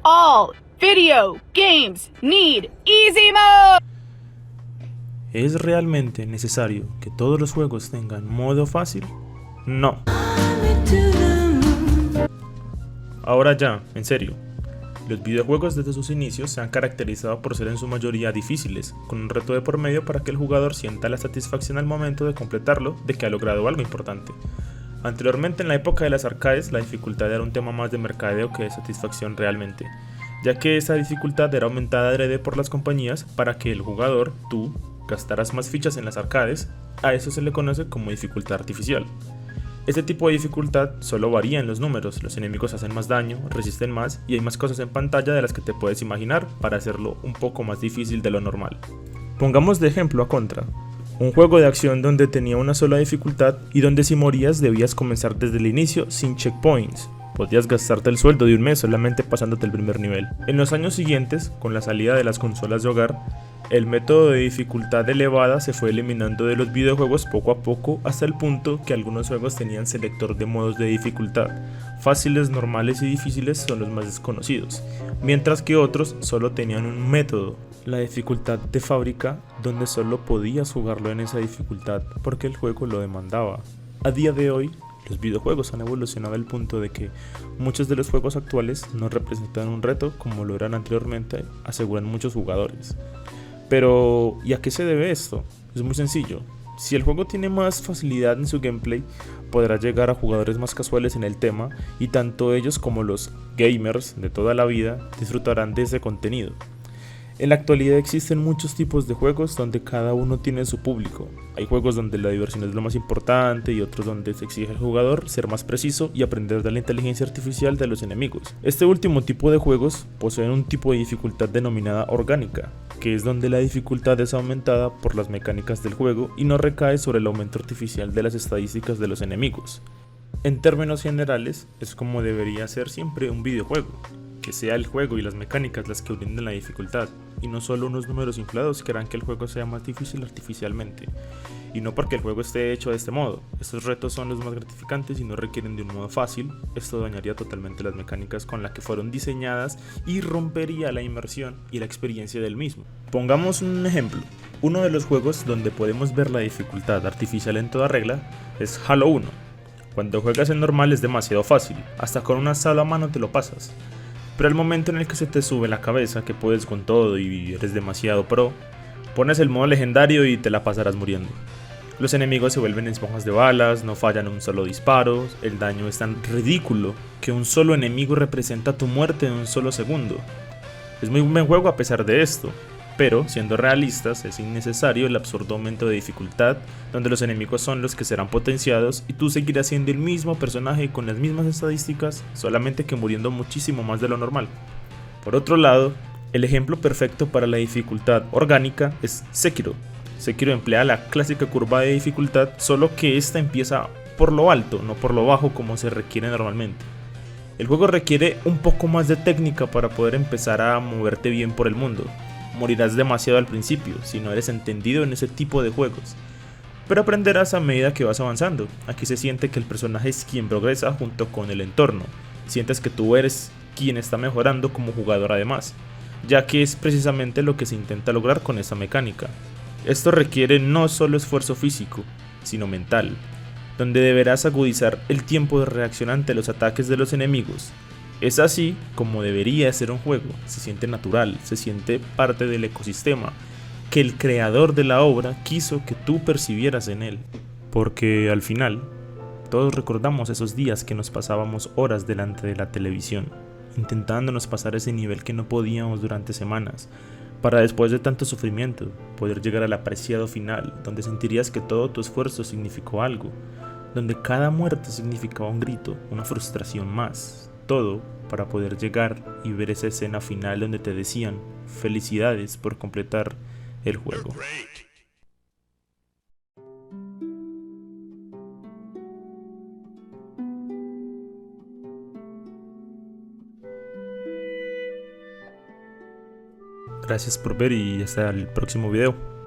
All video games need easy mode. ¿Es realmente necesario que todos los juegos tengan modo fácil? No. Ahora ya, en serio. Los videojuegos desde sus inicios se han caracterizado por ser en su mayoría difíciles, con un reto de por medio para que el jugador sienta la satisfacción al momento de completarlo de que ha logrado algo importante. Anteriormente, en la época de las arcades, la dificultad era un tema más de mercadeo que de satisfacción realmente, ya que esa dificultad era aumentada adrede por las compañías para que el jugador, tú, gastaras más fichas en las arcades. A eso se le conoce como dificultad artificial. Este tipo de dificultad solo varía en los números, los enemigos hacen más daño, resisten más y hay más cosas en pantalla de las que te puedes imaginar para hacerlo un poco más difícil de lo normal. Pongamos de ejemplo a Contra, un juego de acción donde tenía una sola dificultad y donde si morías debías comenzar desde el inicio sin checkpoints. Podías gastarte el sueldo de un mes solamente pasándote el primer nivel. En los años siguientes, con la salida de las consolas de hogar, el método de dificultad elevada se fue eliminando de los videojuegos poco a poco hasta el punto que algunos juegos tenían selector de modos de dificultad. Fáciles, normales y difíciles son los más desconocidos, mientras que otros solo tenían un método, la dificultad de fábrica, donde solo podías jugarlo en esa dificultad porque el juego lo demandaba. A día de hoy, los videojuegos han evolucionado al punto de que muchos de los juegos actuales no representan un reto como lo eran anteriormente, aseguran muchos jugadores. Pero, ¿y a qué se debe esto? Es muy sencillo. Si el juego tiene más facilidad en su gameplay, podrá llegar a jugadores más casuales en el tema y tanto ellos como los gamers de toda la vida disfrutarán de ese contenido. En la actualidad existen muchos tipos de juegos donde cada uno tiene su público. Hay juegos donde la diversión es lo más importante y otros donde se exige al jugador ser más preciso y aprender de la inteligencia artificial de los enemigos. Este último tipo de juegos poseen un tipo de dificultad denominada orgánica, que es donde la dificultad es aumentada por las mecánicas del juego y no recae sobre el aumento artificial de las estadísticas de los enemigos. En términos generales, es como debería ser siempre un videojuego, que sea el juego y las mecánicas las que brinden la dificultad, y no solo unos números inflados que harán que el juego sea más difícil artificialmente. Y no porque el juego esté hecho de este modo, estos retos son los más gratificantes y no requieren de un modo fácil. Esto dañaría totalmente las mecánicas con las que fueron diseñadas y rompería la inmersión y la experiencia del mismo. Pongamos un ejemplo. Uno de los juegos donde podemos ver la dificultad artificial en toda regla es Halo 1. Cuando juegas en normal es demasiado fácil, hasta con una sala a mano te lo pasas. Pero al momento en el que se te sube la cabeza que puedes con todo y eres demasiado pro, pones el modo legendario y te la pasarás muriendo. Los enemigos se vuelven esponjas de balas, no fallan un solo disparo, el daño es tan ridículo que un solo enemigo representa tu muerte en un solo segundo. Es muy buen juego a pesar de esto, pero siendo realistas es innecesario el absurdo aumento de dificultad donde los enemigos son los que serán potenciados y tú seguirás siendo el mismo personaje con las mismas estadísticas, solamente que muriendo muchísimo más de lo normal. Por otro lado, el ejemplo perfecto para la dificultad orgánica es Sekiro. Sekiro emplea la clásica curva de dificultad, solo que esta empieza por lo alto, no por lo bajo como se requiere normalmente. El juego requiere un poco más de técnica para poder empezar a moverte bien por el mundo. Morirás demasiado al principio si no eres entendido en ese tipo de juegos, pero aprenderás a medida que vas avanzando. Aquí se siente que el personaje es quien progresa junto con el entorno, sientes que tú eres quien está mejorando como jugador además, ya que es precisamente lo que se intenta lograr con esta mecánica. Esto requiere no solo esfuerzo físico, sino mental, donde deberás agudizar el tiempo de reacción ante los ataques de los enemigos. Es así como debería ser un juego, se siente natural, se siente parte del ecosistema que el creador de la obra quiso que tú percibieras en él. Porque al final, todos recordamos esos días que nos pasábamos horas delante de la televisión, intentándonos pasar ese nivel que no podíamos durante semanas, para después de tanto sufrimiento, poder llegar al apreciado final, donde sentirías que todo tu esfuerzo significó algo, donde cada muerte significaba un grito, una frustración más. Todo para poder llegar y ver esa escena final donde te decían felicidades por completar el juego. Gracias por ver y hasta el próximo video.